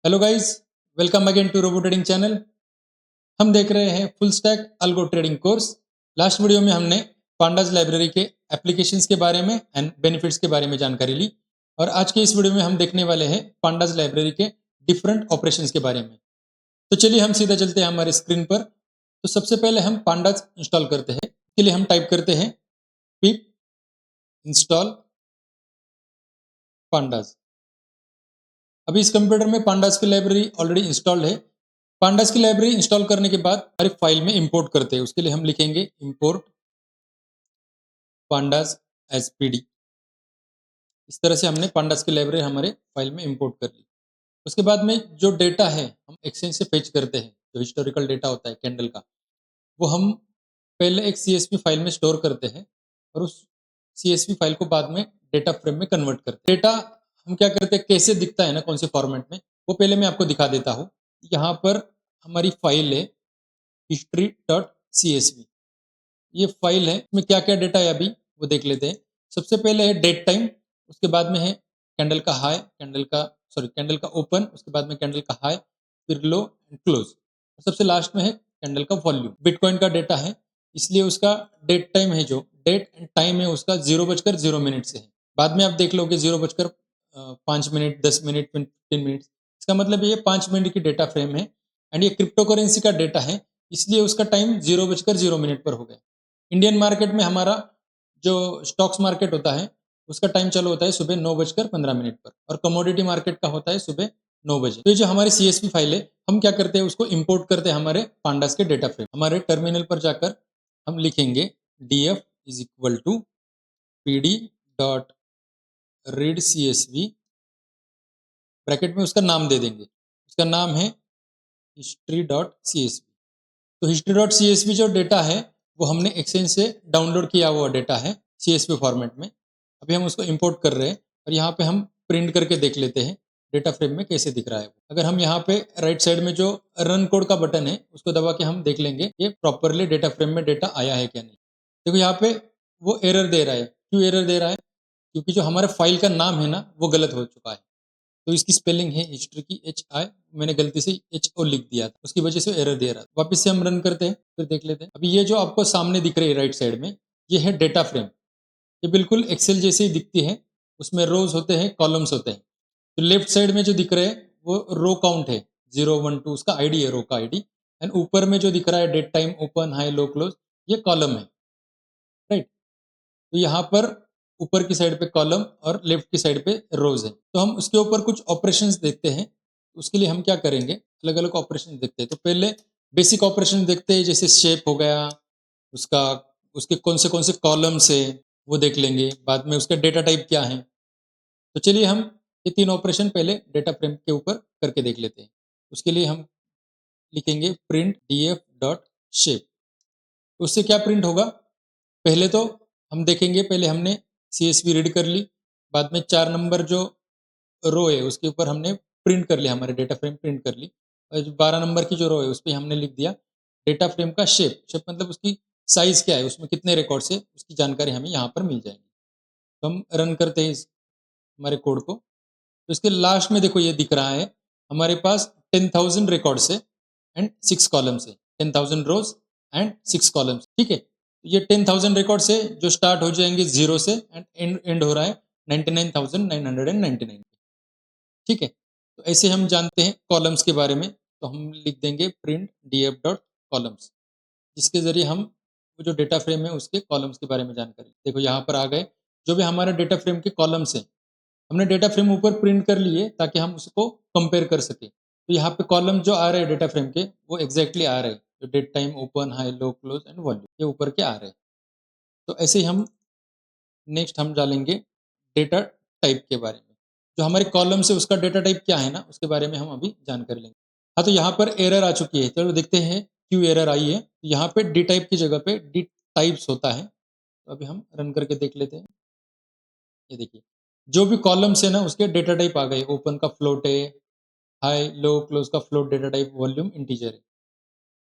Hello guys, welcome again to robo trading channel. हम देख रहे हैं full stack algo trading course. Last video में हमने पांडाज लाइब्रेरी के एप्लीकेशंस के बारे में एंड बेनिफिट्स के बारे में जानकारी ली और आज के इस वीडियो में हम देखने वाले हैं पांडाज लाइब्रेरी के डिफरेंट ऑपरेशंस के बारे में। तो चलिए हम सीधा चलते हैं हमारे स्क्रीन पर। तो सबसे पहले हम पांडाज इंस्टॉल करते हैं। इसके लिए हम टाइप करते हैं पिप इंस्टॉल पांडाज। अभी इस कंप्यूटर में पांडाज की लाइब्रेरी ऑलरेडी इंस्टॉल्ड है। पांडाज की लाइब्रेरी इंस्टॉल करने के बाद हमारी फाइल में इंपोर्ट करते हैं। उसके लिए हम लिखेंगे इंपोर्ट पांडाज एज पीडी। इस तरह से हमने पांडाज की लाइब्रेरी हमारे फाइल में इंपोर्ट कर ली। उसके बाद में जो डेटा है हम एक्सचेंज से फेच करते हैं। जो हिस्टोरिकल डेटा होता है कैंडल का, वो हम पहले एक सीएसवी फाइल में स्टोर करते हैं और उस सीएसवी फाइल को बाद में डेटा फ्रेम में कन्वर्ट करते हैं। डेटा हम क्या करते हैं, कैसे दिखता है ना, कौन से फॉर्मेट में, वो पहले मैं आपको दिखा देता हूँ। यहाँ पर हमारी फाइल है history.csv। ये फाइल है, इसमें क्या क्या डेटा है अभी वो देख लेते हैं। सबसे पहले है डेट टाइम, उसके बाद में है कैंडल का हाई, कैंडल का ओपन, उसके बाद में कैंडल का हाई, फिर लो एंड क्लोज, सबसे लास्ट में है कैंडल का वॉल्यूम। बिटकॉइन का डेटा है, इसलिए उसका डेट टाइम है, जो डेट एंड टाइम है उसका 0:0 से है। बाद में आप देख लोगे 0:05, 10 मिनट, 15 मिनट। इसका मतलब ये 5 मिनट की डेटा फ्रेम है एंड ये क्रिप्टो करेंसी का डेटा है, इसलिए उसका टाइम 0:0 पर हो गया। इंडियन मार्केट में हमारा जो स्टॉक्स मार्केट होता है उसका टाइम चालू होता है सुबह 9:15 पर और कमोडिटी मार्केट का होता है सुबह 9 बजे। तो ये जो हमारी सीएसवी फाइल है, हम क्या करते हैं, उसको इंपोर्ट करते हैं हमारे पांडास के डेटा फ्रेम। हमारे टर्मिनल पर जाकर हम लिखेंगे df is equal to pd dot read csv, bracket में उसका नाम दे देंगे। उसका नाम है history.csv। तो history.csv जो डेटा है वो हमने एक्सचेंज से डाउनलोड किया हुआ डेटा है सीएसवी फॉर्मेट में। अभी हम उसको इंपोर्ट कर रहे हैं और यहाँ पे हम प्रिंट करके देख लेते हैं डेटा फ्रेम में कैसे दिख रहा है। अगर हम यहाँ पे राइट साइड में जो रन कोड का बटन है उसको दबा के हम देख लेंगे ये प्रॉपरली डेटा फ्रेम में डेटा आया है क्या नहीं। देखो यहाँ पे वो एरर दे रहा है। क्यों एरर दे रहा है? क्योंकि जो हमारे फाइल का नाम है ना वो गलत हो चुका है। तो इसकी स्पेलिंग है हिस्ट्री की HI, मैंने गलती से HO लिख दिया था, उसकी वजह से एरर दे रहा था। वापस से हम रन करते हैं, फिर देख लेते हैं। अभी ये जो आपको सामने दिख रही है राइट साइड में, ये है डेटा फ्रेम। ये बिल्कुल एक्सेल जैसे ही दिखती है, उसमें रोज होते हैं, कॉलम्स होते हैं। तो लेफ्ट साइड में जो दिख रहे हैं वो रो काउंट है, 0, 1, 2 उसका आईडी है, रो का आईडी। एंड ऊपर में जो दिख रहा है date time, open, high, low, close, ये कॉलम है, राइट। तो यहाँ पर ऊपर की साइड पे कॉलम और लेफ्ट की साइड पे रोज है। तो हम उसके ऊपर कुछ ऑपरेशंस देखते हैं। उसके लिए हम क्या करेंगे, अलग अलग ऑपरेशन देखते हैं। तो पहले बेसिक ऑपरेशन देखते हैं, जैसे शेप हो गया उसका, उसके कौन से कॉलम्स है वो देख लेंगे। बाद में उसका डेटा टाइप क्या है। तो चलिए हम ये 3 ऑपरेशन पहले डेटा फ्रेम के ऊपर करके देख लेते हैं। उसके लिए हम लिखेंगे प्रिंट df डॉट शेप। उससे क्या प्रिंट होगा, पहले तो हम देखेंगे, पहले हमने CSV रीड कर ली, बाद में 4 नंबर जो रो है उसके ऊपर हमने प्रिंट कर लिया, हमारे डेटा फ्रेम प्रिंट कर ली। और जो 12 नंबर की जो रो है उस पर हमने लिख दिया डेटा फ्रेम का शेप। शेप मतलब उसकी साइज क्या है, उसमें कितने रिकॉर्ड्स है, उसकी जानकारी हमें यहाँ पर मिल जाएगी। तो हम रन करते हैं हमारे कोड को। तो इसके लास्ट में देखो ये दिख रहा है हमारे पास 10,000 रिकॉर्ड्स है एंड 6 कॉलम्स है, 10,000 रोज एंड 6 कॉलम्स, ठीक है। ये 10,000 रिकॉर्ड से जो स्टार्ट हो जाएंगे 0 से एंड एंड हो रहा है 99,999, ठीक है। तो ऐसे हम जानते हैं कॉलम्स के बारे में। तो हम लिख देंगे प्रिंट df डॉट कॉलम्स, जिसके जरिए हम वो जो डेटा फ्रेम है उसके कॉलम्स के बारे में जानकारी। देखो यहाँ पर आ गए जो भी हमारा डेटा फ्रेम के कॉलम्स है, हमने डेटा फ्रेम ऊपर प्रिंट कर लिए ताकि हम उसको कंपेयर कर सके। तो यहाँ पे कॉलम जो आ रहे हैं डेटा फ्रेम के वो एग्जैक्टली आ रहे हैं, जो date time, open, high, low, close and volume, ये ऊपर के आ रहे हैं। तो ऐसे ही हम नेक्स्ट हम डालेंगे डेटा टाइप के बारे में। जो हमारे कॉलम से उसका डेटा टाइप क्या है ना, उसके बारे में हम अभी जानकारी लेंगे। हाँ, तो यहाँ पर एरर आ चुकी है, चलो देखते हैं क्यों एरर आई है। यहाँ पे डी टाइप की जगह पे डी टाइप्स होता है। तो अभी हम रन करके देख लेते हैं। ये देखिए जो भी कॉलम्स है ना उसके डेटा टाइप आ गए। ओपन का फ्लोट है, हाई, लो, क्लोज का float data type, volume integer है।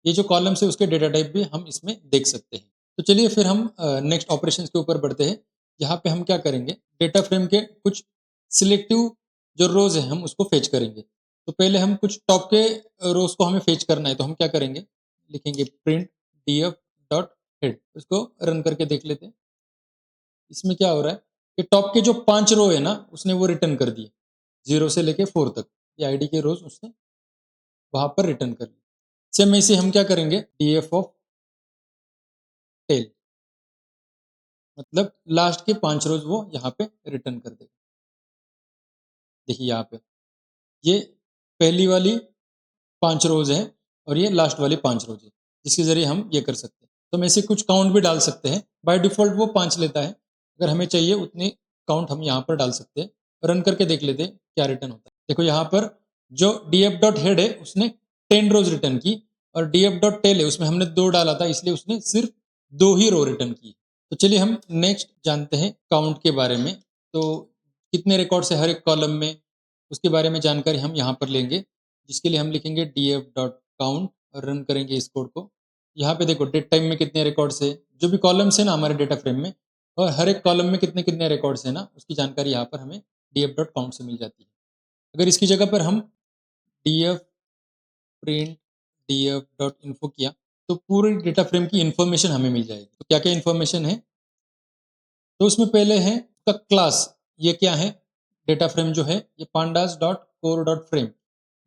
ये जो कॉलम्स है उसके डेटा टाइप भी हम इसमें देख सकते हैं। तो चलिए फिर हम नेक्स्ट ऑपरेशन के ऊपर बढ़ते हैं। यहाँ पे हम क्या करेंगे, डेटा फ्रेम के कुछ सिलेक्टिव जो रोज है हम उसको फेच करेंगे। तो पहले हम कुछ टॉप के रोज को हमें फेच करना है, तो हम क्या करेंगे, लिखेंगे प्रिंट df डॉट हेड, उसको रन करके देख लेते हैं। इसमें क्या हो रहा है कि टॉप के जो 5 रो है ना उसने वो रिटर्न कर दिए, 0 से लेके 4 तक ये आईडी के रोज उसने वहां पर रिटर्न कर दिए। सेम ऐसे हम क्या करेंगे, df ऑफ टेल, मतलब लास्ट के 5 रोज वो यहाँ पे रिटर्न कर देगा। देखिए यहाँ पे ये पहली वाली 5 रोज है और ये लास्ट वाली 5 रोज है, जिसके जरिए हम ये कर सकते हैं। तो हम ऐसे कुछ काउंट भी डाल सकते हैं, बाय डिफॉल्ट वो 5 लेता है, अगर हमें चाहिए उतनी काउंट हम यहाँ पर डाल सकते हैं। रन करके देख लेते हैं क्या रिटर्न होता है। देखो यहाँ पर जो df डॉट हेड है उसने 10 रोज रिटर्न की, और df डॉट टेल है उसमें हमने 2 डाला था, इसलिए उसने सिर्फ 2 ही रो रिटर्न की। तो चलिए हम नेक्स्ट जानते हैं काउंट के बारे में। तो कितने रिकॉर्ड्स है हर एक कॉलम में, उसके बारे में जानकारी हम यहाँ पर लेंगे, जिसके लिए हम लिखेंगे df डॉट काउंट और रन करेंगे इस कोड को। यहाँ पे देखो डेट टाइम में कितने रिकॉर्ड्स है, जो भी कॉलम्स है ना हमारे डेटा फ्रेम में, और हर एक कॉलम में कितने कितने रिकॉर्ड्स है ना उसकी जानकारी यहाँ पर हमें df डॉट काउंट से मिल जाती है। अगर इसकी जगह पर हम df print df dot info किया तो पूरे डेटा फ्रेम की इंफॉर्मेशन हमें मिल जाएगी। तो क्या क्या इंफॉर्मेशन है, तो उसमें पहले है उसका क्लास, ये क्या है, डेटा फ्रेम जो है ये pandas dot core dot frame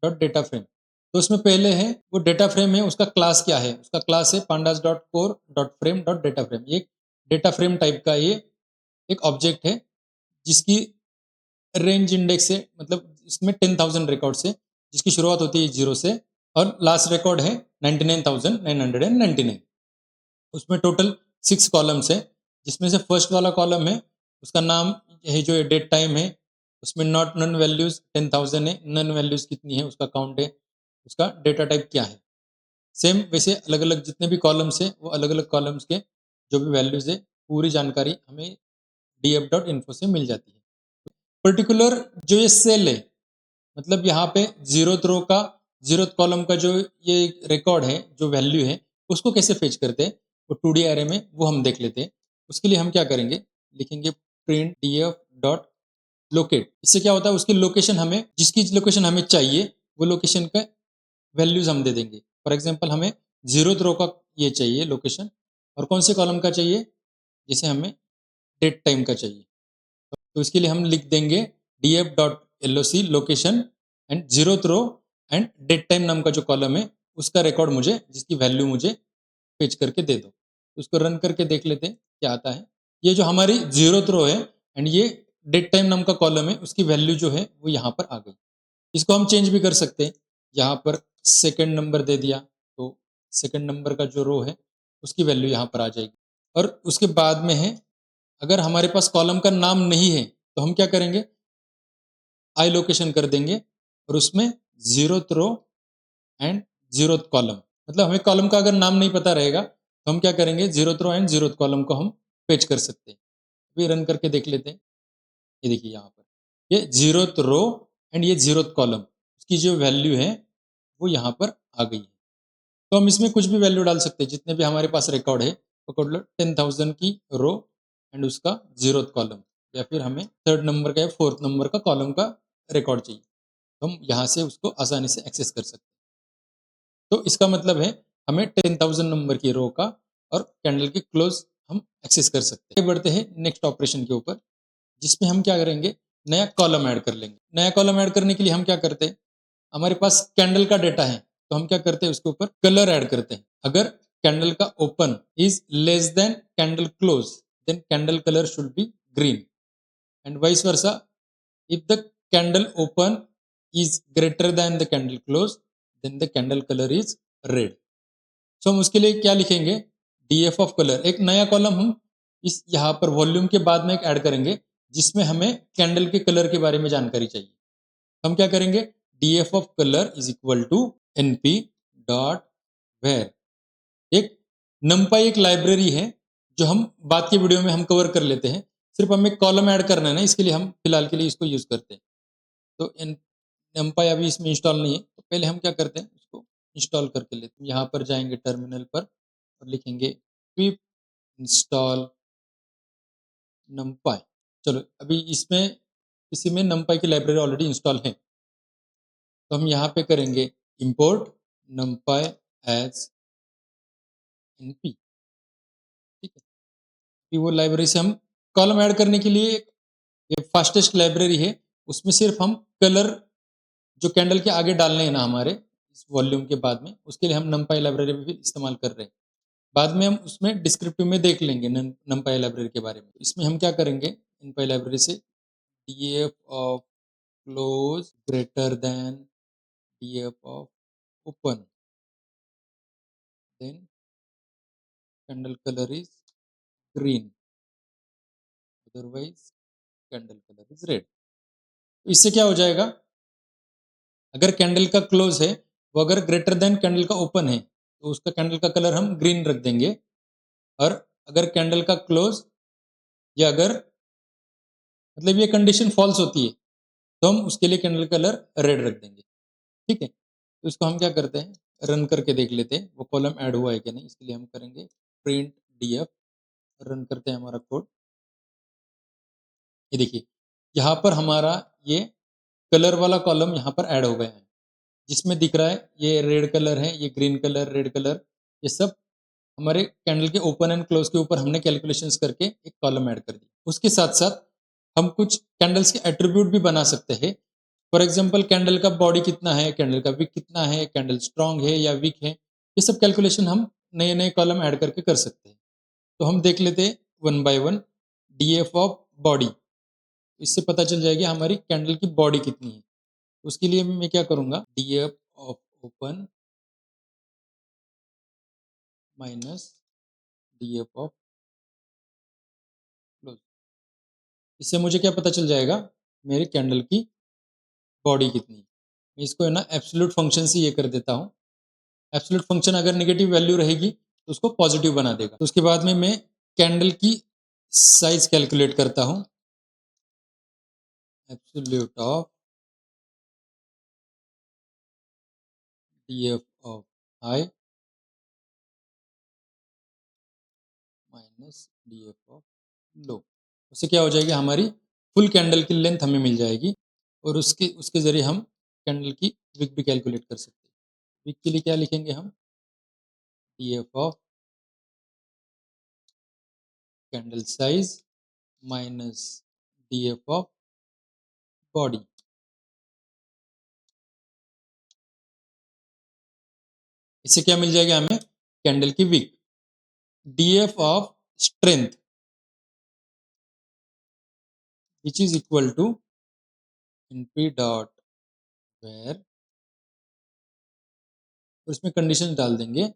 dot data frame. तो उसमें पहले है वो डेटा फ्रेम है उसका क्लास क्या है, उसका क्लास है pandas dot core dot frame dot data frame. ये डेटा फ्रेम टाइप का ये एक ऑब्जेक्ट है, जिसकी रेंज इंडेक्स है, मतलब इसमें 10,000 रिकॉर्ड है, जिसकी शुरुआत होती है 0 से और लास्ट रिकॉर्ड है 99,999। उसमें टोटल 6 कॉलम्स है, जिसमें से फर्स्ट वाला कॉलम है उसका नाम है, जो डेट टाइम है उसमें नॉट नन वैल्यूज 10,000 है, नन वैल्यूज कितनी है उसका काउंट है, उसका डेटा टाइप क्या है। सेम वैसे अलग अलग जितने भी कॉलम्स है वो अलग अलग कॉलम्स के जो भी वैल्यूज है पूरी जानकारी हमें df डॉट इन्फो से मिल जाती है। पर्टिकुलर जो ये सेल है, मतलब यहाँ पे जीरोथ रो का जीरोथ कॉलम का जो ये रिकॉर्ड है जो वैल्यू है उसको कैसे फेच करते हैं वो 2D एरे में वो हम देख लेते हैं। उसके लिए हम क्या करेंगे, लिखेंगे प्रिंट df डॉट लोकेट। इससे क्या होता है उसकी लोकेशन हमें जिसकी लोकेशन हमें चाहिए वो लोकेशन का वैल्यूज हम दे देंगे। फॉर एग्जाम्पल हमें जीरोथ रो का ये चाहिए लोकेशन, और कौन से कॉलम का चाहिए, जैसे हमें डेट टाइम का चाहिए, तो इसके लिए हम लिख देंगे df dot loc location and zeroth row and date time नाम का जो कॉलम है उसका रिकॉर्ड मुझे जिसकी वैल्यू मुझे पेज करके दे दो। उसको रन करके देख लेते हैं क्या आता है। ये जो हमारी जीरोथ रो है एंड ये डेट टाइम नाम का कॉलम है उसकी वैल्यू जो है वो यहाँ पर आ गई। इसको हम चेंज भी कर सकते हैं, यहाँ पर सेकंड नंबर दे दिया तो सेकंड नंबर का जो रो है उसकी वैल्यू यहाँ पर आ जाएगी। और उसके बाद में है अगर हमारे पास कॉलम का नाम नहीं है तो हम क्या करेंगे, आई लोकेशन कर देंगे और उसमें zeroth row and zeroth column, मतलब हमें कॉलम का अगर नाम नहीं पता रहेगा तो हम क्या करेंगे zeroth row and zeroth column को हम पेच कर सकते हैं। अभी रन करके देख लेते हैं। ये देखिए यहाँ पर ये जीरोथ रो एंड ये जीरोथ कॉलम उसकी जो वैल्यू है वो यहाँ पर आ गई है। तो हम इसमें कुछ भी वैल्यू डाल सकते हैं, जितने भी हमारे पास रिकॉर्ड है पकड़ लो 10,000 की रो एंड उसका जीरोथ कॉलम, या फिर हमें थर्ड नंबर का या फोर्थ नंबर का कॉलम का रिकॉर्ड चाहिए, तो हम यहाँ से उसको आसानी से एक्सेस कर सकते हैं। तो इसका मतलब है हमें 10,000 नंबर की रो का और कैंडल की क्लोज हम एक्सेस कर सकते हैं। बढ़ते हैं नेक्स्ट ऑपरेशन के ऊपर, जिसमें हम क्या करेंगे, नया कॉलम ऐड कर लेंगे। नया कॉलम ऐड करने के लिए हम क्या करते हैं, हमारे पास कैंडल का डेटा है तो हम क्या करते हैं उसके ऊपर कलर ऐड करते हैं। अगर कैंडल का open is less than candle close then candle colour should be green, and vice versa if the candle open is greater than the candle close then the candle color is red। so हम उसके लिए क्या लिखेंगे, df of colour, एक नया column हम इस यहाँ पर वॉल्यूम के बाद में एक ऐड करेंगे जिसमें हमें कैंडल के कलर के बारे में जानकारी चाहिए। हम क्या करेंगे, df of colour is equal to np dot where. एक numpy एक लाइब्रेरी है जो हम बाद के वीडियो में हम कवर कर लेते हैं, सिर्फ हमें कॉलम ऐड करना है ना, इसके लिए हम फिलहाल के लिए इसको यूज करते हैं। तो numpy अभी इसमें इंस्टॉल नहीं है, तो पहले हम क्या करते हैं इसको इंस्टॉल करके लेते हैं। यहाँ पर जाएंगे टर्मिनल पर और लिखेंगे pip इंस्टॉल numpy। चलो अभी इसमें इसी में numpy की लाइब्रेरी ऑलरेडी इंस्टॉल है। तो हम यहाँ पे करेंगे import numpy as np, ठीक है। कि वो लाइब्रेरी से हम कॉलम ऐड करने के लिए ये फास्टेस्ट लाइब्रेरी है, उसमें सिर्फ हम कलर जो कैंडल के आगे डालने हैं ना हमारे इस वॉल्यूम के बाद में, उसके लिए हम नमपाई लाइब्रेरी भी इस्तेमाल कर रहे हैं। बाद में हम उसमें डिस्क्रिप्टिव में देख लेंगे नमपाई लाइब्रेरी के बारे में। इसमें हम क्या करेंगे, नमपाई लाइब्रेरी से df of close greater than df of open, then candle colour is green, otherwise candle colour is red. तो इससे क्या हो जाएगा, अगर कैंडल का क्लोज है वो अगर ग्रेटर देन कैंडल का ओपन है तो उसका कैंडल का कलर हम ग्रीन रख देंगे, और अगर कैंडल का क्लोज या अगर मतलब ये कंडीशन फॉल्स होती है तो हम उसके लिए कैंडल कलर रेड रख देंगे, ठीक है। तो इसको हम क्या करते हैं, रन करके देख लेते हैं वो कॉलम ऐड हुआ है कि नहीं। इसके लिए हम करेंगे प्रिंट df, रन करते हैं हमारा कोड। ये देखिए यहाँ पर हमारा ये कलर वाला कॉलम यहाँ पर ऐड हो गया है, जिसमें दिख रहा है ये रेड कलर है, ये ग्रीन कलर, रेड कलर, ये सब हमारे कैंडल के ओपन एंड क्लोज के ऊपर हमने कैलकुलेशंस करके एक कॉलम ऐड कर दी। उसके साथ साथ हम कुछ कैंडल्स के एट्रीब्यूट भी बना सकते हैं। फॉर एग्जांपल कैंडल का बॉडी कितना है, कैंडल का विक कितना है, कैंडल स्ट्रांग है या वीक है, ये सब कैलकुलेशन हम नए नए कॉलम ऐड करके कर सकते हैं। तो हम देख लेते हैं one by one. DF of body, इससे पता चल जाएगी हमारी कैंडल की बॉडी कितनी है। उसके लिए मैं क्या करूंगा, DF of open minus DF of close. इससे मुझे क्या पता चल जाएगा, मेरी कैंडल की बॉडी कितनी है। मैं इसको है ना एब्सोल्यूट फंक्शन से ये कर देता हूँ। एब्सोल्यूट फंक्शन अगर नेगेटिव वैल्यू रहेगी तो उसको पॉजिटिव बना देगा। तो उसके बाद में मैं कैंडल की साइज कैलकुलेट करता हूँ, absolute of DF of high minus DF of low. उससे क्या हो जाएगी, हमारी फुल कैंडल की लेंथ हमें मिल जाएगी, और उसके उसके जरिए हम कैंडल की विक भी कैलकुलेट कर सकते हैं। विक के लिए क्या लिखेंगे हम, DF of candle size minus DF of body. इससे क्या मिल जाएगा हमें, कैंडल की wick. DF of strength which is equal to np dot where, और इसमें कंडीशन डाल देंगे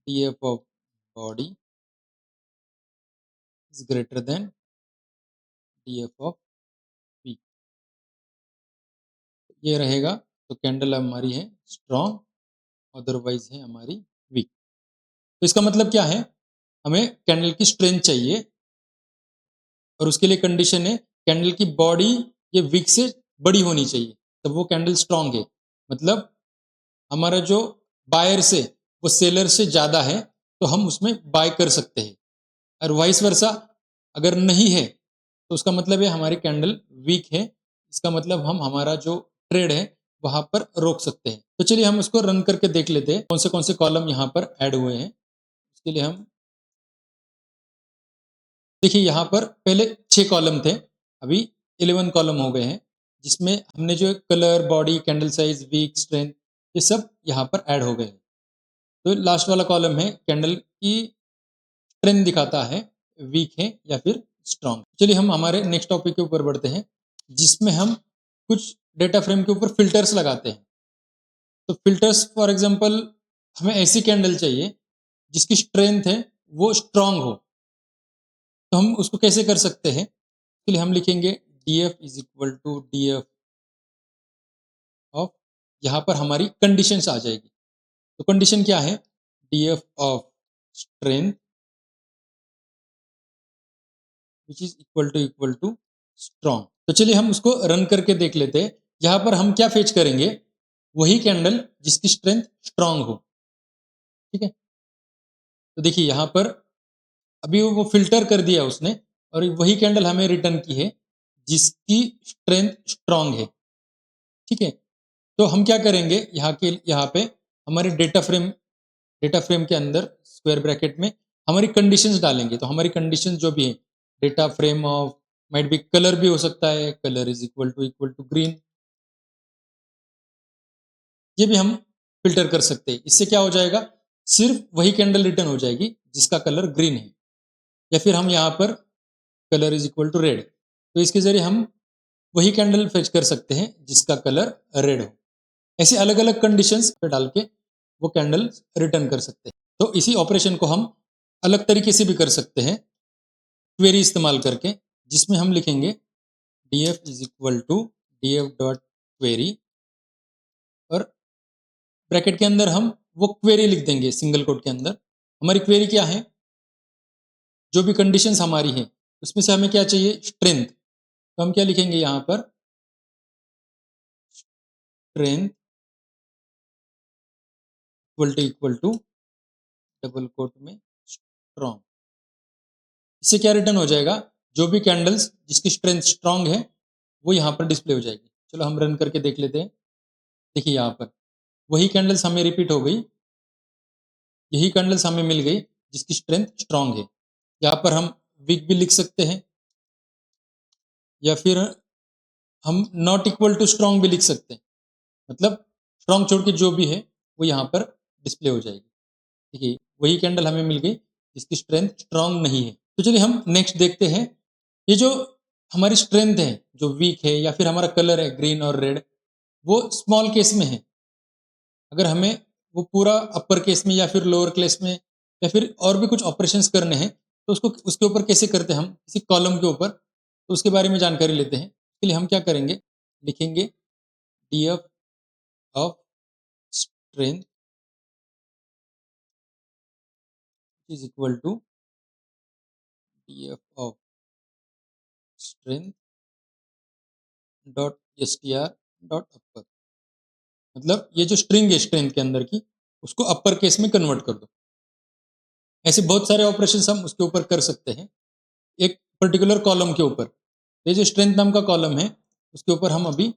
DF of body is greater than DF of wick. ये रहेगा तो कैंडल हमारी है स्ट्रॉन्ग, अदरवाइज है हमारी वीक। तो इसका मतलब क्या है, हमें कैंडल की स्ट्रेंथ चाहिए, और उसके लिए कंडीशन है कैंडल की बॉडी ये विक से बड़ी होनी चाहिए, तब वो कैंडल स्ट्रांग है। मतलब हमारा जो बायर से वो सेलर से ज्यादा है तो हम उसमें बाय कर सकते हैं, और वाइस वर्सा अगर नहीं है तो उसका मतलब है हमारी कैंडल वीक है। इसका मतलब हम हमारा जो ट्रेड है वहां पर रोक सकते हैं। तो चलिए हम उसको रन करके देख लेते हैं कौन से कॉलम यहाँ पर ऐड हुए हैं। उसके लिए हम देखिए यहाँ पर पहले 6 कॉलम थे, अभी 11 कॉलम हो गए हैं, जिसमें हमने जो colour, body, candle size, wick, strength, ये सब यहाँ पर ऐड हो गए हैं। तो लास्ट वाला कॉलम है कैंडल की स्ट्रेंथ दिखाता है वीक है या फिर स्ट्रांग। चलिए हम हमारे नेक्स्ट टॉपिक के ऊपर बढ़ते हैं, जिसमें हम कुछ डेटा फ्रेम के ऊपर फिल्टर्स लगाते हैं। तो फिल्टर्स फॉर एग्जांपल हमें ऐसी कैंडल चाहिए जिसकी स्ट्रेंथ है वो स्ट्रांग हो, तो हम उसको कैसे कर सकते हैं, इसके लिए हम लिखेंगे df is equal to df of, यहाँ पर हमारी कंडीशंस आ जाएगी। तो कंडीशन क्या है, df of strength which is equal to strong. तो चलिए हम उसको रन करके देख लेते हैं। यहाँ पर हम क्या फेच करेंगे, वही कैंडल जिसकी स्ट्रेंथ स्ट्रांग हो, ठीक है। तो देखिए यहाँ पर अभी वो फिल्टर कर दिया उसने, और वही कैंडल हमें रिटर्न की है जिसकी स्ट्रेंथ स्ट्रांग है, ठीक है। तो हम क्या करेंगे, यहाँ पे हमारे डेटा फ्रेम के अंदर स्क्वायर ब्रैकेट में हमारी कंडीशंस डालेंगे। तो हमारी कंडीशन जो भी है, data frame of might be colour भी हो सकता है, colour is equal to green, ये भी हम फिल्टर कर सकते हैं। इससे क्या हो जाएगा, सिर्फ वही कैंडल रिटर्न हो जाएगी जिसका कलर ग्रीन है। या फिर हम यहाँ पर colour is equal to red, तो इसके जरिए हम वही कैंडल फेच कर सकते हैं जिसका कलर रेड हो। ऐसे अलग अलग कंडीशंस पे डाल के वो कैंडल रिटर्न कर सकते हैं। तो इसी ऑपरेशन को हम अलग तरीके से भी कर सकते हैं, क्वेरी इस्तेमाल करके, जिसमें हम लिखेंगे df is equal to df dot query, और ब्रैकेट के अंदर हम वो क्वेरी लिख देंगे सिंगल कोट के अंदर। हमारी क्वेरी क्या है, जो भी कंडीशंस हमारी है उसमें से हमें क्या चाहिए, स्ट्रेंथ। तो हम क्या लिखेंगे यहाँ पर, strength equal to double quote में स्ट्रॉन्ग। इससे क्या रिटर्न हो जाएगा, जो भी कैंडल्स जिसकी स्ट्रेंथ स्ट्रांग है वो यहाँ पर डिस्प्ले हो जाएगी। चलो हम रन करके देख लेते हैं। देखिए यहाँ पर वही कैंडल्स हमें रिपीट हो गई, यही कैंडल्स हमें मिल गई जिसकी स्ट्रेंथ स्ट्रांग है। यहाँ पर हम वीक भी लिख सकते हैं, या फिर हम नॉट इक्वल टू स्ट्रांग भी लिख सकते हैं। मतलब स्ट्रांग छोड़ के जो भी है वो यहाँ पर डिस्प्ले हो जाएगी। देखिए वही कैंडल हमें मिल गई जिसकी स्ट्रेंथ स्ट्रांग नहीं है। तो चलिए हम नेक्स्ट देखते हैं, ये जो हमारी स्ट्रेंथ है जो वीक है, या फिर हमारा कलर है ग्रीन और रेड, वो स्मॉल केस में है। अगर हमें वो पूरा अपर केस में या फिर लोअर केस में या फिर और भी कुछ ऑपरेशंस करने हैं, तो उसको उसके ऊपर कैसे करते हैं हम, किसी कॉलम के ऊपर, तो उसके बारे में जानकारी लेते हैं। इसके लिए हम क्या करेंगे, लिखेंगे df of strength is equal to df of strength dot str dot upper. मतलब ये जो स्ट्रिंग है स्ट्रेंथ के अंदर की, उसको अपर केस में कन्वर्ट कर दो। ऐसे बहुत सारे ऑपरेशन हम उसके ऊपर कर सकते हैं, एक पर्टिकुलर कॉलम के ऊपर। ये जो स्ट्रेंथ नाम का कॉलम है उसके ऊपर हम अभी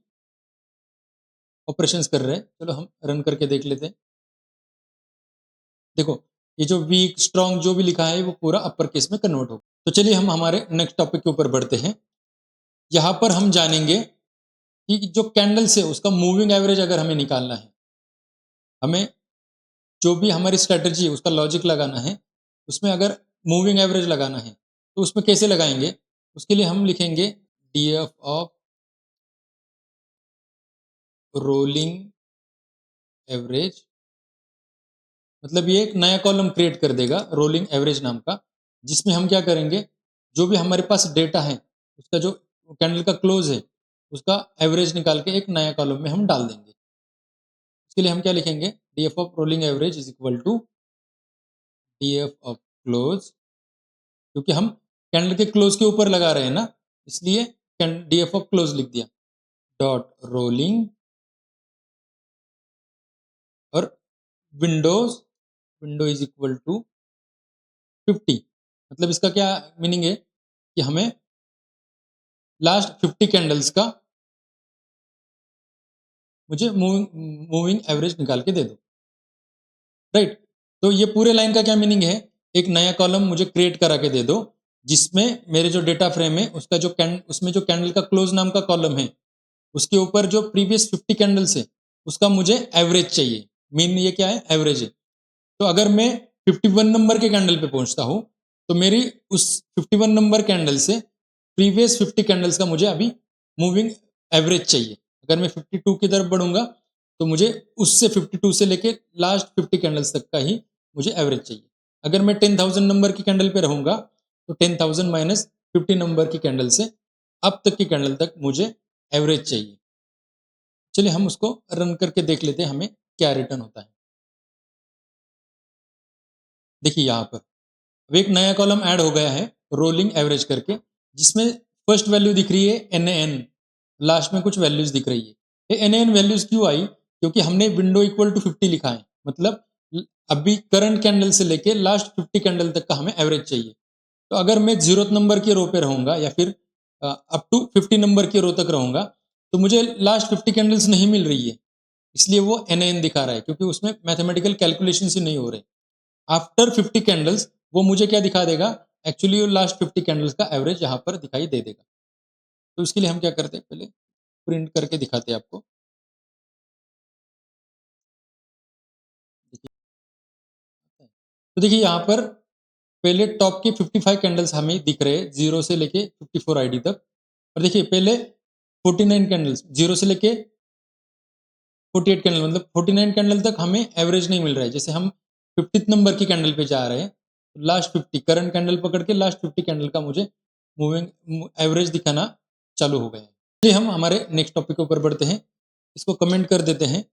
ऑपरेशंस कर रहे हैं। चलो हम रन करके देख लेते हैं। देखो ये जो वीक स्ट्रांग जो भी लिखा है वो पूरा अपर केस में कन्वर्ट हो। तो चलिए हम हमारे नेक्स्ट टॉपिक के ऊपर बढ़ते हैं। यहां पर हम जानेंगे कि जो कैंडल्स है उसका मूविंग एवरेज अगर हमें निकालना है, हमें जो भी हमारी स्ट्रेटजी है उसका लॉजिक लगाना है, उसमें अगर मूविंग एवरेज लगाना है तो उसमें कैसे लगाएंगे, उसके लिए हम लिखेंगे df ऑफ रोलिंग एवरेज। मतलब ये एक नया कॉलम क्रिएट कर देगा रोलिंग एवरेज नाम का, जिसमें हम क्या करेंगे, जो भी हमारे पास डेटा है उसका जो कैंडल का क्लोज है उसका एवरेज निकाल के एक नया कॉलम में हम डाल देंगे। इसके लिए हम क्या लिखेंगे, df of rolling average is equal to df of close, क्योंकि हम कैंडल के क्लोज के ऊपर लगा रहे हैं ना, इसलिए df ऑफ क्लोज लिख दिया, डॉट रोलिंग, और विंडो इज इक्वल टू 50। मतलब इसका क्या मीनिंग है कि हमें लास्ट 50 कैंडल्स का मुझे मूविंग एवरेज निकाल के दे दो, राइट। तो ये पूरे लाइन का क्या मीनिंग है, एक नया कॉलम मुझे क्रिएट करा के दे दो जिसमें मेरे जो डेटा फ्रेम है उसका जो उसमें जो कैंडल का क्लोज नाम का कॉलम है उसके ऊपर जो प्रीवियस 50 कैंडल्स है उसका मुझे एवरेज चाहिए। मीन ये क्या है, एवरेज है। तो अगर मैं 51 नंबर के कैंडल पे पहुंचता हूं तो मेरी उस 51 नंबर कैंडल से प्रीवियस 50 कैंडल्स का मुझे अभी मूविंग एवरेज चाहिए। अगर मैं 52 की तरफ बढ़ूंगा तो मुझे उससे 52 से लेके लास्ट 50 कैंडल्स तक का ही मुझे एवरेज चाहिए। अगर मैं 10,000 नंबर की कैंडल पे रहूंगा तो 10,000 माइनस 50 नंबर की कैंडल से अब तक की कैंडल तक मुझे एवरेज चाहिए। चलिए हम उसको रन करके देख लेते हैं हमें क्या रिटर्न होता है। देखिए यहाँ पर अब एक नया कॉलम ऐड हो गया है रोलिंग एवरेज करके, जिसमें फर्स्ट वैल्यू दिख रही है NaN, लास्ट में कुछ वैल्यूज दिख रही है। ये NaN वैल्यूज क्यों आई, क्योंकि हमने विंडो इक्वल टू 50 लिखा है। मतलब अभी करंट कैंडल से लेके लास्ट 50 कैंडल तक का हमें एवरेज चाहिए। तो अगर मैं 0th नंबर के रो पे रहूंगा या फिर अप टू 50 नंबर के रो तक रहूंगा तो मुझे लास्ट 50 कैंडल्स नहीं मिल रही है। इसलिए वो NaN दिखा रहा है, क्योंकि उसमें मैथमेटिकल कैलकुलेशन ही नहीं हो रहे। आफ्टर 50 कैंडल्स वो मुझे क्या दिखा देगा, एक्चुअली वो लास्ट 50 कैंडल्स का एवरेज यहाँ पर दिखाई दे देगा। तो इसके लिए हम क्या करते हैं, पहले प्रिंट करके दिखाते हैं आपको। तो देखिए यहाँ पर पहले टॉप के 55 कैंडल्स हमें दिख रहे हैं, 0 से लेके 54 आईडी तक। और देखिए पहले 49 कैंडल्स, 0 से लेके 48 कैंडल, मतलब 49 कैंडल तक हमें एवरेज नहीं मिल रहा है। जैसे हम 50th नंबर की कैंडल पे जा रहे हैं, लास्ट 50 करंट कैंडल पकड़ के लास्ट 50 कैंडल का मुझे मूविंग एवरेज दिखाना चालू हो गया है। चलिए हम हमारे नेक्स्ट टॉपिक के ऊपर बढ़ते हैं, इसको कमेंट कर देते हैं।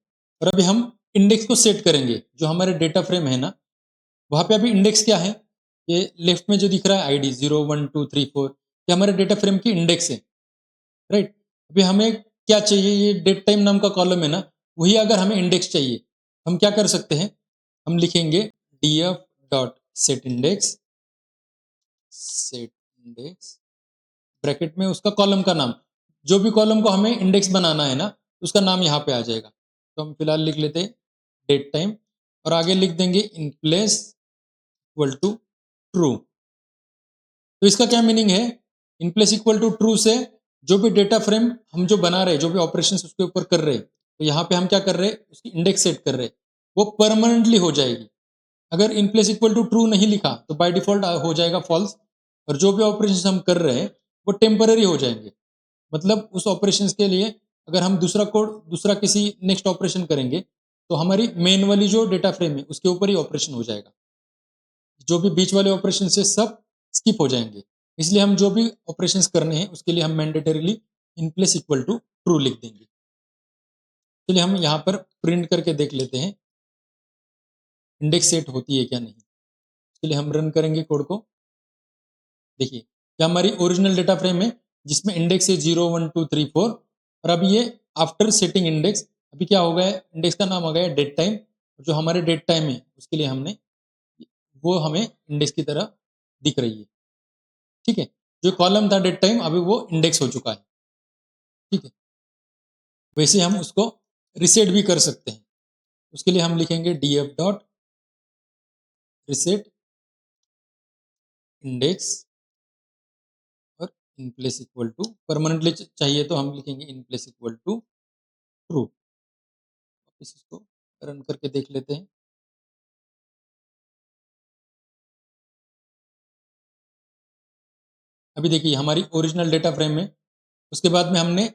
और अभी हम इंडेक्स को सेट करेंगे। जो हमारे डेटा फ्रेम है ना, वहां पे अभी इंडेक्स क्या है, ये लेफ्ट में जो दिख रहा है आईडी 0 1 2 3 4, ये हमारे डेटा फ्रेम की इंडेक्स है, राइट। अभी हमें क्या चाहिए, ये डेट टाइम नाम का कॉलम है ना, वही अगर हमें इंडेक्स चाहिए, हम क्या कर सकते हैं, हम लिखेंगे df dot set index, set index bracket में उसका कॉलम का नाम, जो भी कॉलम को हमें इंडेक्स बनाना है ना, उसका नाम यहाँ पे आ जाएगा। तो हम फिलहाल लिख लेते हैं डेट टाइम, और आगे लिख देंगे in place equal to true. तो इसका क्या मीनिंग है, in place equal to true से जो भी डेटा फ्रेम हम जो बना रहे, जो भी ऑपरेशन उसके ऊपर कर रहे, तो यहाँ पे हम क्या कर रहे, उसकी इंडेक्स सेट कर रहे, वो परमानेंटली हो जाएगी। अगर in place equal to true नहीं लिखा तो बाय डिफॉल्ट हो जाएगा फॉल्स, और जो भी ऑपरेशन हम कर रहे हैं वो टेम्पररी हो जाएंगे। मतलब उस ऑपरेशन के लिए अगर हम दूसरा कोड, दूसरा किसी नेक्स्ट ऑपरेशन करेंगे, तो हमारी मेन वाली जो डेटा फ्रेम है उसके ऊपर ही ऑपरेशन हो जाएगा, जो भी बीच वाले ऑपरेशन से सब स्किप हो जाएंगे। इसलिए हम जो भी ऑपरेशंस करने हैं उसके लिए हम mandatorily in place equal to true लिख देंगे। चलिए हम यहाँ पर प्रिंट करके देख लेते हैं इंडेक्स सेट होती है क्या नहीं। इसके लिए हम रन करेंगे कोड को। देखिए क्या हमारी ओरिजिनल डेटा फ्रेम है जिसमें इंडेक्स है 0 1 2 3 4, और अब ये आफ्टर सेटिंग इंडेक्स अभी क्या हो गया है, इंडेक्स का नाम आ गया डेट टाइम। जो हमारे डेट टाइम है उसके लिए हमने वो हमें इंडेक्स की तरह दिख रही है, ठीक है। जो कॉलम था डेट टाइम अभी वो इंडेक्स हो चुका है, ठीक है। वैसे हम उसको रिसेट भी कर सकते हैं। उसके लिए हम लिखेंगे df डॉट रिसेट इंडेक्स, और in place equal to permanently चाहिए तो हम लिखेंगे in place equal to true. इसको रन करके देख लेते हैं। अभी देखिए हमारी ओरिजिनल डेटा फ्रेम में उसके बाद में हमने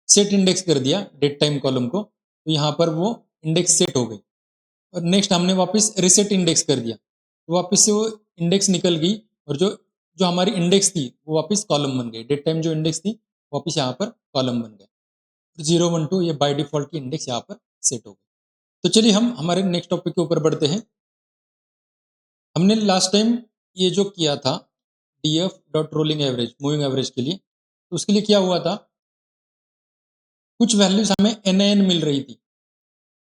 सेट इंडेक्स कर दिया डेट टाइम कॉलम को, तो यहाँ पर वो इंडेक्स सेट हो गई। और नेक्स्ट हमने वापस रिसेट इंडेक्स कर दिया, तो वापस से वो इंडेक्स निकल गई, और जो जो हमारी इंडेक्स थी वो वापस कॉलम बन गई। डेट टाइम जो इंडेक्स थी वापस यहाँ पर कॉलम बन गए। 0 1 2 ये बाय डिफॉल्ट की इंडेक्स यहाँ पर सेट हो गई। तो चलिए हम हमारे नेक्स्ट टॉपिक के ऊपर बढ़ते हैं। हमने लास्ट टाइम ये जो किया था df dot rolling average, moving average के लिए, तो उसके लिए क्या हुआ था, कुछ वैल्यूज हमें NaN मिल रही थी,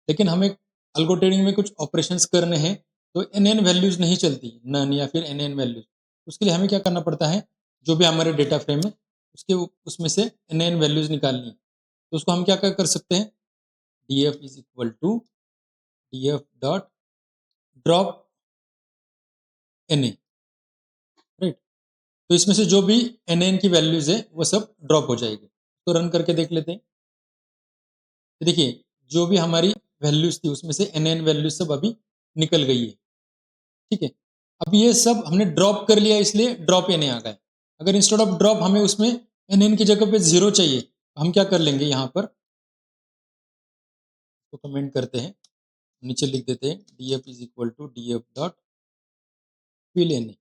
लेकिन हमें अल्गो ट्रेडिंग में कुछ ऑपरेशंस करने हैं, तो NaN वैल्यूज नहीं चलती, नन या फिर NaN वैल्यूज। उसके लिए हमें क्या करना पड़ता है, जो भी हमारे डेटा फ्रेम है उसके उसमें से NaN वैल्यूज निकालनी है। तो उसको हम क्या क्या कर सकते हैं, df is equal to df dot drop Na, right. तो इसमें से जो भी NaN की वैल्यूज है वो सब ड्रॉप हो जाएगी। तो रन करके देख लेते हैं। तो देखिए जो भी हमारी वैल्यूज थी उसमें से NaN वैल्यूज सब अभी निकल गई है, ठीक है। अब ये सब हमने ड्रॉप कर लिया इसलिए ड्रॉप Na आ गया। अगर इंस्टेड ऑफ ड्रॉप हमें उसमें NaN की जगह पे 0 चाहिए, तो हम क्या कर लेंगे, यहाँ पर तो कमेंट करते हैं, नीचे लिख देते हैं df is equal to df dot fill Na।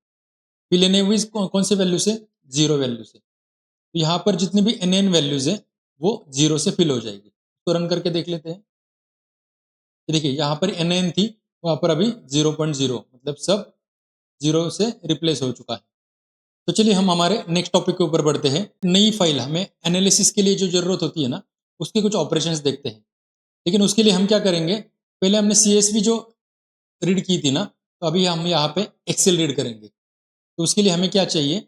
Fill Na कौन से वैल्यू से, 0 वैल्यू से। तो यहाँ पर जितनी भी NaN वैल्यूज है वो 0 से फिल हो जाएगी। तो रन करके देख लेते हैं। देखिए यहाँ पर NaN थी, वहां पर अभी 0.0, मतलब सब 0 से रिप्लेस हो चुका है। तो चलिए हम हमारे नेक्स्ट टॉपिक के ऊपर बढ़ते हैं। नई फाइल हमें एनालिसिस के लिए जो जरूरत होती है ना, उसके कुछ ऑपरेशंस देखते हैं। लेकिन उसके लिए हम क्या करेंगे, पहले हमने CSV जो रीड की थी ना, तो अभी हम यहाँ पे एक्सेल रीड करेंगे। तो उसके लिए हमें क्या चाहिए,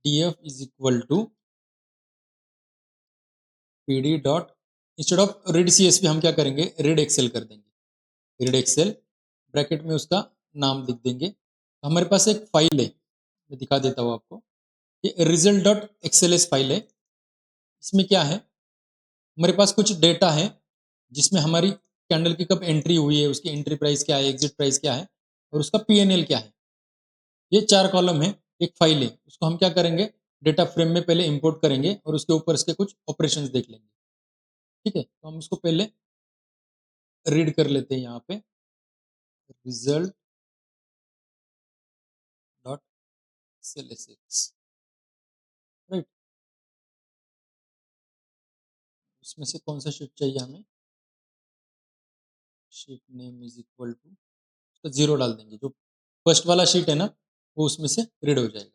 df is equal to pd dot instead of read CSV हम क्या करेंगे, रीड एक्सेल कर देंगे। रीड एक्सेल ब्रैकेट में उसका नाम लिख देंगे। हमारे पास एक फाइल है, मैं दिखा देता हूँ आपको। ये रिजल्ट डॉट एक्सएलएस फाइल है। इसमें क्या है, हमारे पास कुछ डेटा है जिसमें हमारी कैंडल की कब एंट्री हुई है, उसकी एंट्री प्राइस क्या है, एग्जिट प्राइस क्या है, और उसका पीएनएल क्या है। ये 4 कॉलम है, एक फाइल है। उसको हम क्या करेंगे, डेटा फ्रेम में पहले इंपोर्ट करेंगे और उसके ऊपर इसके कुछ ऑपरेशंस देख लेंगे। ठीक है, तो हम इसको पहले रीड कर लेते हैं। यहाँ पे रिजल्ट डॉट एक्सएलएस, राइट। उसमें से कौन सा शीट चाहिए हमें, sheet name is equal to, उसका 0 डाल देंगे। जो फर्स्ट वाला शीट है ना, वो उसमें से रीड हो जाएगा।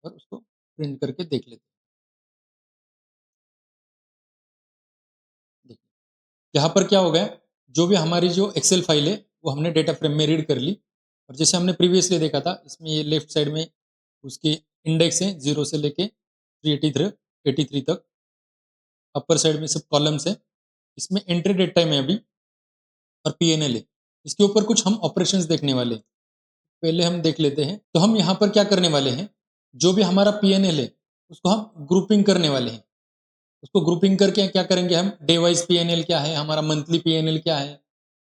और उसको प्रिंट करके देख लेते हैं। देखिए यहाँ पर क्या हो गया, जो भी हमारी जो एक्सेल फाइल है वो हमने डेटा फ्रेम में रीड कर ली। और जैसे हमने प्रीवियसली देखा था, इसमें ये लेफ्ट साइड में उसके इंडेक्स है 0 से लेके 383 तक। अपर साइड में सब कॉलम्स है। इसमें एंट्री डेट टाइम है अभी, और पीएनएल है। इसके ऊपर कुछ हम ऑपरेशंस देखने वाले हैं। पहले हम देख लेते हैं। तो हम यहाँ पर क्या करने वाले हैं, जो भी हमारा पीएनएल है उसको हम ग्रुपिंग करने वाले हैं। उसको ग्रुपिंग करके क्या करेंगे, हम डे वाइज पीएनएल क्या है, हमारा मंथली पीएनएल क्या है,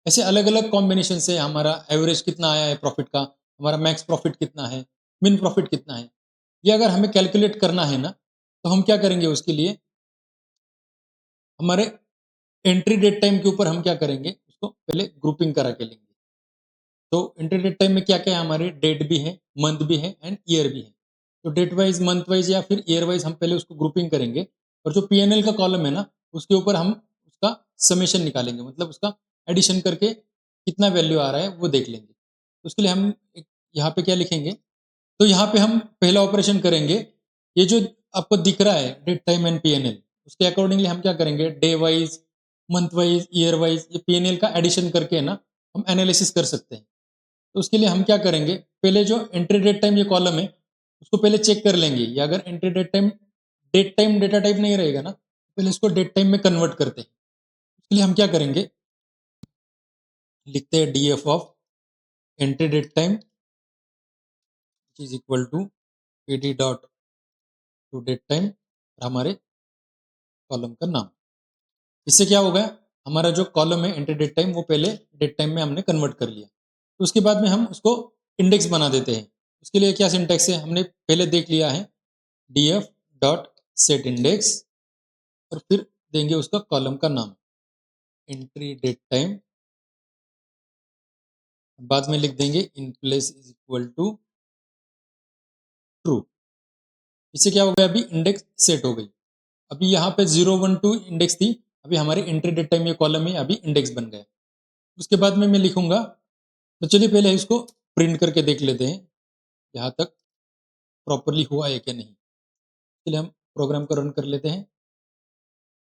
ऐसे अलग अलग कॉम्बिनेशन से हमारा एवरेज कितना आया है प्रॉफिट का, हमारा मैक्स प्रॉफिट कितना है, मिन प्रॉफिट कितना है, ये अगर हमें कैलकुलेट करना है ना, तो हम क्या करेंगे, उसके लिए हमारे एंट्री डेट टाइम के ऊपर हम क्या करेंगे, उसको पहले ग्रुपिंग करा के लेंगे। तो एंट्री डेट टाइम में क्या क्या है, हमारे डेट भी है, मंथ भी है एंड ईयर भी है। तो डेट वाइज, मंथ वाइज या फिर ईयर वाइज हम पहले उसको ग्रुपिंग करेंगे। और जो पीएनएल का कॉलम है ना, उसके ऊपर हम उसका समेशन निकालेंगे, मतलब उसका एडिशन करके कितना वैल्यू आ रहा है वो देख लेंगे। तो उसके लिए हम यहाँ पे क्या लिखेंगे, तो यहाँ पे हम पहला ऑपरेशन करेंगे। ये जो आपको दिख रहा है डेट टाइम एंड पीएनएल, उसके अकॉर्डिंगली हम क्या करेंगे, day wise, month wise, year wise, ये पीएनएल का एडिशन करके ना हम एनालिसिस कर सकते हैं। तो उसके लिए हम क्या करेंगे, पहले जो एंट्री डेट टाइम ये कॉलम है उसको पहले चेक कर लेंगे। या अगर entry date time data type नहीं रहेगा ना, पहले इसको डेट टाइम में कन्वर्ट करते हैं। उसके लिए हम क्या करेंगे, लिखते हैं DF of entry date time is equal to PD dot to date time, हमारे कॉलम का नाम। इससे क्या होगा, हमारा जो कॉलम है एंट्री डेट टाइम वो पहले डेट टाइम में हमने कन्वर्ट कर लिया। तो उसके बाद में हम उसको इंडेक्स बना देते हैं। उसके लिए क्या सिंटैक्स है, हमने पहले देख लिया है, df डॉट सेट इंडेक्स, और फिर देंगे उसका कॉलम का नाम एंट्री डेट टाइम। बाद में लिख देंगे in place is equal to true. इससे क्या हो गया, अभी इंडेक्स सेट हो गई। अभी यहाँ पे 012 इंडेक्स थी, अभी हमारी एंट्री डेट टाइम ये कॉलम है अभी इंडेक्स बन गया। उसके बाद में मैं लिखूंगा। तो चलिए पहले इसको प्रिंट करके देख लेते हैं यहाँ तक प्रॉपरली हुआ है क्या नहीं। चलिए हम प्रोग्राम को रन कर लेते हैं।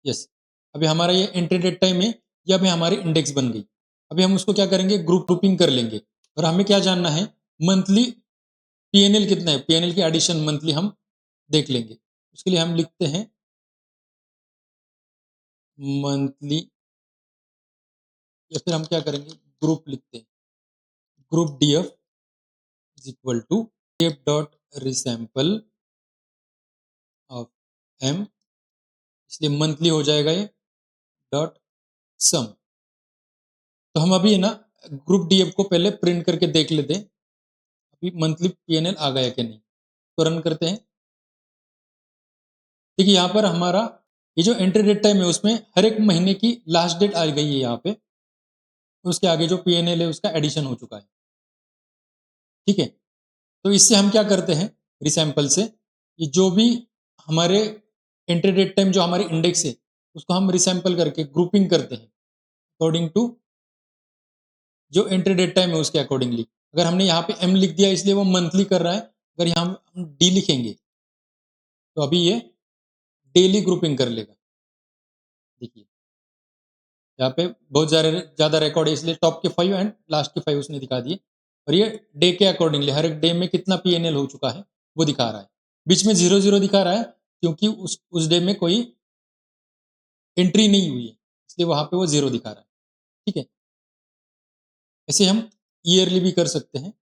यस, अभी हमारा ये एंट्री डेट टाइम है, ये अभी हमारी इंडेक्स बन गई। अभी हम उसको क्या करेंगे, ग्रुपिंग कर लेंगे। और हमें क्या जानना है, मंथली पीएनएल कितना है, पीएनएल की एडिशन मंथली हम देख लेंगे। उसके लिए हम लिखते हैं मंथली, या फिर हम क्या करेंगे, ग्रुप लिखते हैं, group DF is equal to DF dot resample of M, इसलिए मंथली हो जाएगा ये, डॉट सम। तो हम अभी ना ग्रुप डीएफ को पहले प्रिंट करके देख लेते हैं अभी मंथली पीएनएल आ गया कि नहीं। तो रन करते हैं। देखिए यहाँ पर हमारा ये जो एंट्री डेट टाइम है उसमें हर एक महीने की लास्ट डेट आ गई है यहाँ पे। उसके आगे जो पीएनएल है उसका एडिशन हो चुका है। ठीक है, तो इससे हम क्या करते हैं, रिसैम्पल से ये जो भी हमारे एंट्री डेट टाइम जो हमारी इंडेक्स है उसको हम रिसैम्पल करके ग्रुपिंग करते हैं अकॉर्डिंग टू जो एंट्री डेट टाइम है उसके अकॉर्डिंगली। अगर हमने यहाँ पे एम लिख दिया इसलिए वो मंथली कर रहा है, अगर यहाँ हम डी लिखेंगे तो अभी ये डेली ग्रुपिंग कर लेगा। देखिए यहाँ पे बहुत ज्यादा रिकॉर्ड है इसलिए टॉप के 5 एंड लास्ट के 5 उसने दिखा दिए। और ये डे के अकॉर्डिंगली हर एक डे में कितना पीएनएल हो चुका है वो दिखा रहा है। बीच में 00 दिखा रहा है क्योंकि उस डे में कोई एंट्री नहीं हुई है, इसलिए वहाँ पे वो 0 दिखा रहा है। ठीक है, ऐसे हम ईयरली भी कर सकते हैं।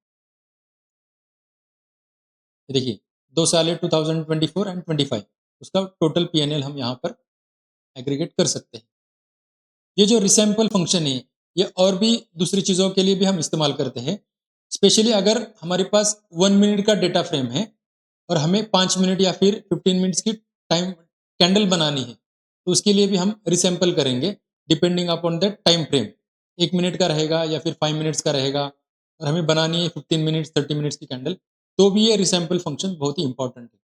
देखिए 2 साल है 2024 एंड 25, उसका टोटल P&L हम यहाँ पर एग्रीगेट कर सकते हैं। ये जो रिसैम्पल फंक्शन है, ये और भी दूसरी चीज़ों के लिए भी हम इस्तेमाल करते हैं। स्पेशली अगर हमारे पास 1 मिनट का डेटा फ्रेम है और हमें 5 मिनट या फिर 15 मिनट्स की टाइम कैंडल बनानी है, तो उसके लिए भी हम रिसैम्पल करेंगे depending upon the time frame. 1 minute का रहेगा या फिर 5 मिनट्स का रहेगा और हमें बनानी है 15 मिनट्स 30 मिनट्स की कैंडल, तो भी ये रिसैम्पल फंक्शन बहुत ही इंपॉर्टेंट है।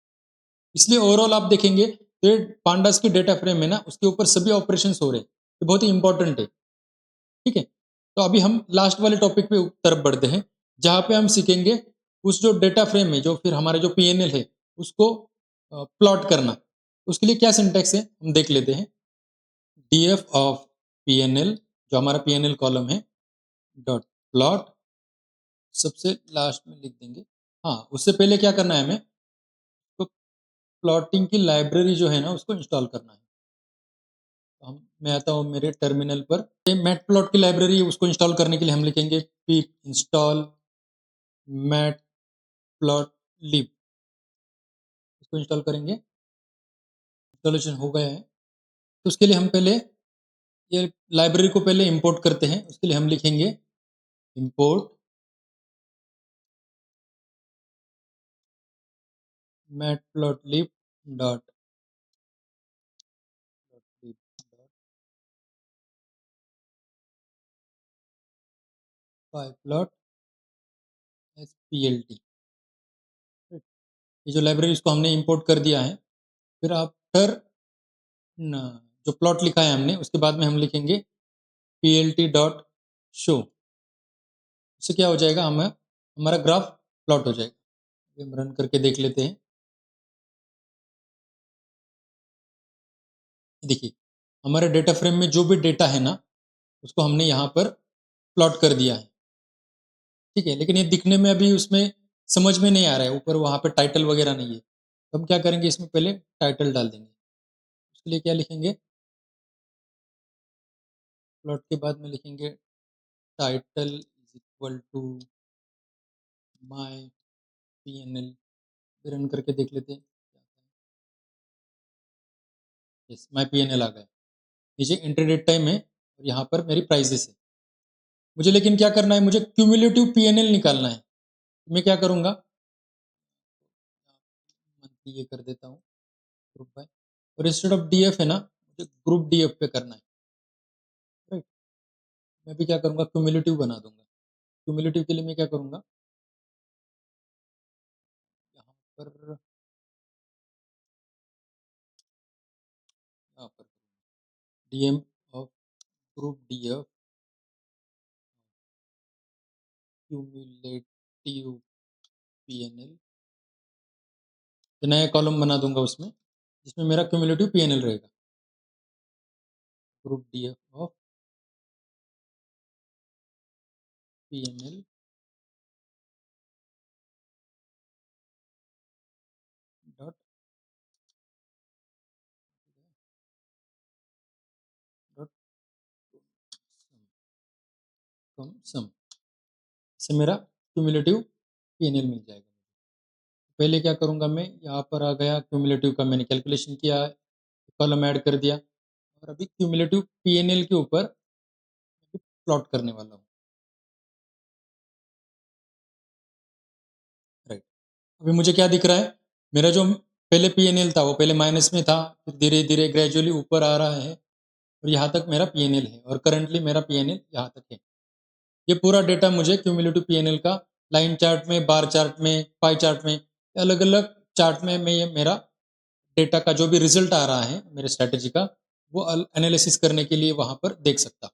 इसलिए ओवरऑल आप देखेंगे तो ये पांडास की डेटा फ्रेम है ना, उसके ऊपर सभी ऑपरेशंस हो रहे हैं, ये बहुत ही इंपॉर्टेंट है। ठीक है, तो अभी हम लास्ट वाले टॉपिक पे तरफ बढ़ते हैं, जहां पे हम सीखेंगे उस जो डेटा फ्रेम है, जो फिर हमारे जो पीएनएल है, उसको प्लॉट करना। उसके लिए क्या सिंटैक्स है हम देख लेते हैं। डीएफ ऑफ पीएनएल, जो हमारा पीएनएल कॉलम है, डॉट प्लॉट, सबसे लास्ट में लिख देंगे। हाँ, उससे पहले क्या करना है हमें, तो प्लॉटिंग की लाइब्रेरी जो है ना, उसको इंस्टॉल करना है। मैं आता हूँ मेरे टर्मिनल पर, मैट प्लॉट की लाइब्रेरी है, उसको इंस्टॉल करने के लिए हम लिखेंगे pip इंस्टॉल मैट प्लॉट लिब, इसको इंस्टॉल करेंगे। इंस्टॉलेशन हो गया है, तो उसके लिए हम पहले ये लाइब्रेरी को पहले इंपोर्ट करते हैं। उसके लिए हम लिखेंगे इंपोर्ट मैट प्लॉट लिब डॉट प्लॉट SPLT। ये जो लाइब्रेरी इसको हमने इंपोर्ट कर दिया है। फिर आफ्टर जो प्लॉट लिखा है हमने, उसके बाद में हम लिखेंगे PLT डॉट शो। इससे क्या हो जाएगा, हमारा ग्राफ प्लॉट हो जाएगा। हम रन करके देख लेते हैं। देखिए हमारे डेटा फ्रेम में जो भी डेटा है ना, उसको हमने यहाँ पर प्लॉट कर दिया है। ठीक है, लेकिन ये दिखने में अभी उसमें समझ में नहीं आ रहा है, ऊपर वहाँ पे टाइटल वगैरह नहीं है। तो हम क्या करेंगे, इसमें पहले टाइटल डाल देंगे। उसके लिए क्या लिखेंगे, प्लॉट के बाद में लिखेंगे title is equal to my PNL। Run करके देख लेते हैं। यस, माई PNL आ गया। नीचे एंट्री डेट टाइम है और यहाँ पर मेरी प्राइजेस है। मुझे लेकिन क्या करना है, मुझे क्यूमुलेटिव PNL निकालना है। मैं क्या करूँगा, मंथली ये कर देता हूँ ग्रुप बाय, और इंस्टेड ऑफ DF है ना, मुझे ग्रुप DF पे करना है। राइट, मैं भी क्या करूँगा, क्यूमुलेटिव बना दूंगा। क्यूमुलेटिव के लिए मैं क्या करूँगा, यहाँ पर DM of group DF cumulative PNL, नया कॉलम बना दूंगा उसमें, जिसमें मेरा क्यूमुलेटिव PNL रहेगा। Group DF of PNL dot dot sum, इससे मेरा क्यूमुलेटिव PNL मिल जाएगा। पहले क्या करूँगा, मैं यहाँ पर आ गया, क्यूमुलेटिव का मैंने कैलकुलेशन किया, कॉलम ऐड कर दिया, और अभी क्यूमुलेटिव PNL के ऊपर प्लॉट करने वाला हूँ। राइट, अभी मुझे क्या दिख रहा है, मेरा जो पहले PNL था वो पहले माइनस में था, फिर धीरे धीरे ग्रेजुअली ऊपर आ रहा है, और यहाँ तक मेरा PNL है, और करंटली मेरा PNL यहाँ तक है। ये पूरा डेटा मुझे क्यूमुलेटिव PNL का लाइन चार्ट में, बार चार्ट में, पाई चार्ट में, अलग अलग चार्ट में मैं ये मेरा डेटा का जो भी रिजल्ट आ रहा है मेरे स्ट्रैटेजी का, वो एनालिसिस करने के लिए वहां पर देख सकता हूँ।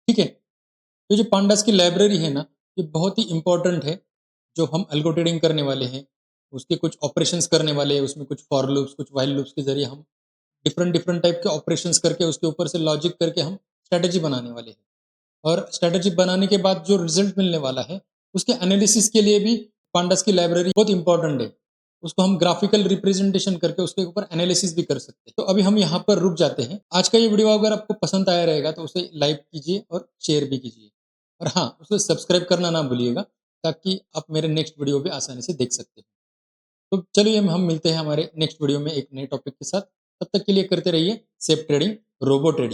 ठीक है, तो जो पांडास की लाइब्रेरी है ना, ये बहुत ही इंपॉर्टेंट है। जो हम अल्गो ट्रेडिंग करने वाले हैं, उसके कुछ ऑपरेशंस करने वाले हैं, उसमें कुछ फॉर लूप्स, कुछ वाइल लूप्स के जरिए हम डिफरेंट डिफरेंट टाइप के ऑपरेशंस करके उसके ऊपर से लॉजिक करके हम स्ट्रैटेजी बनाने वाले हैं। और स्ट्रैटेजी बनाने के बाद जो रिजल्ट मिलने वाला है, उसके एनालिसिस के लिए भी पांडास की लाइब्रेरी बहुत इंपॉर्टेंट है। उसको हम ग्राफिकल रिप्रेजेंटेशन करके उसके ऊपर एनालिसिस भी कर सकते हैं। तो अभी हम यहाँ पर रुक जाते हैं। आज का ये वीडियो अगर आपको पसंद आया रहेगा तो उसे लाइक कीजिए और शेयर भी कीजिए, और हाँ, उसे सब्सक्राइब करना ना भूलिएगा, ताकि आप मेरे नेक्स्ट वीडियो भी आसानी से देख सकते हो। तो चलिए हम मिलते हैं हमारे नेक्स्ट वीडियो में एक नए टॉपिक के साथ। तब तक के लिए करते रहिए सेफ ट्रेडिंग, रोबो ट्रेडिंग।